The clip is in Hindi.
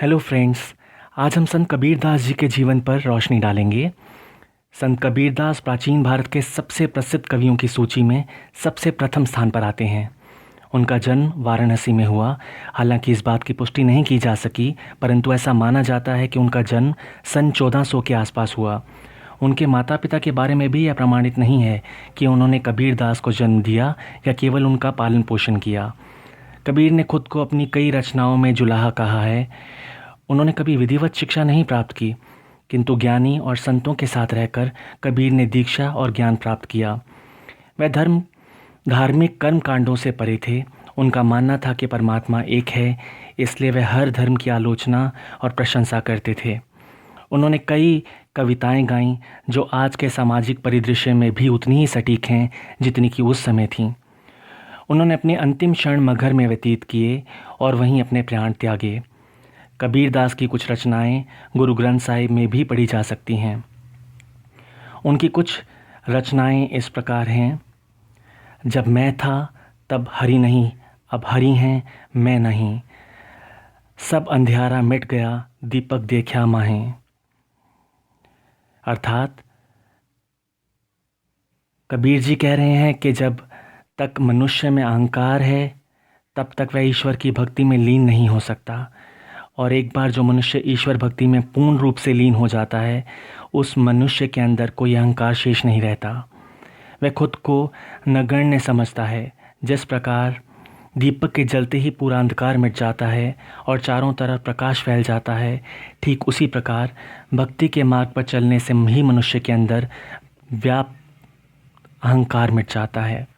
Hello friends. आज हम संत कबीरदास जी के जीवन पर रोशनी डालेंगे। संत कबीरदास प्राचीन भारत के सबसे प्रसिद्ध कवियों की सूची में सबसे प्रथम स्थान पर आते हैं। उनका जन्म वाराणसी में हुआ। हालांकि इस बात की पुष्टि नहीं की जा सकी, परंतु ऐसा माना जाता है कि उनका जन्म सन 1400 के आसपास हुआ। उनके माता पिता के बारे में भी यह प्रमाणित नहीं है कि उन्होंने कबीरदास को जन्म दिया या केवल उनका पालन पोषण किया। कबीर ने खुद को अपनी कई रचनाओं में जुलाहा कहा है। उन्होंने कभी विधिवत शिक्षा नहीं प्राप्त की, किंतु ज्ञानी और संतों के साथ रहकर कबीर ने दीक्षा और ज्ञान प्राप्त किया। वह धार्मिक कर्म कांडों से परे थे। उनका मानना था कि परमात्मा एक है, इसलिए वह हर धर्म की आलोचना और प्रशंसा करते थे। उन्होंने कई कविताएं गाईं जो आज के सामाजिक परिदृश्य में भी उतनी ही सटीक हैं जितनी कि उस समय थीं। उन्होंने अपने अंतिम क्षण मगहर में व्यतीत किए और वहीं अपने प्राण त्यागे। कबीरदास की कुछ रचनाएं गुरु ग्रंथ साहिब में भी पढ़ी जा सकती हैं। उनकी कुछ रचनाएं इस प्रकार हैं। जब मैं था तब हरि नहीं, अब हरि हैं मैं नहीं। सब अंधियारा मिट गया, दीपक देखा माहें। अर्थात कबीर जी कह रहे हैं कि जब तक मनुष्य में अहंकार है तब तक वह ईश्वर की भक्ति में लीन नहीं हो सकता, और एक बार जो मनुष्य ईश्वर भक्ति में पूर्ण रूप से लीन हो जाता है, उस मनुष्य के अंदर कोई अहंकार शेष नहीं रहता। वह खुद को नगण्य समझता है। जिस प्रकार दीपक के जलते ही पूरा अंधकार मिट जाता है और चारों तरफ प्रकाश फैल जाता है, ठीक उसी प्रकार भक्ति के मार्ग पर चलने से ही मनुष्य के अंदर व्याप्त अहंकार मिट जाता है।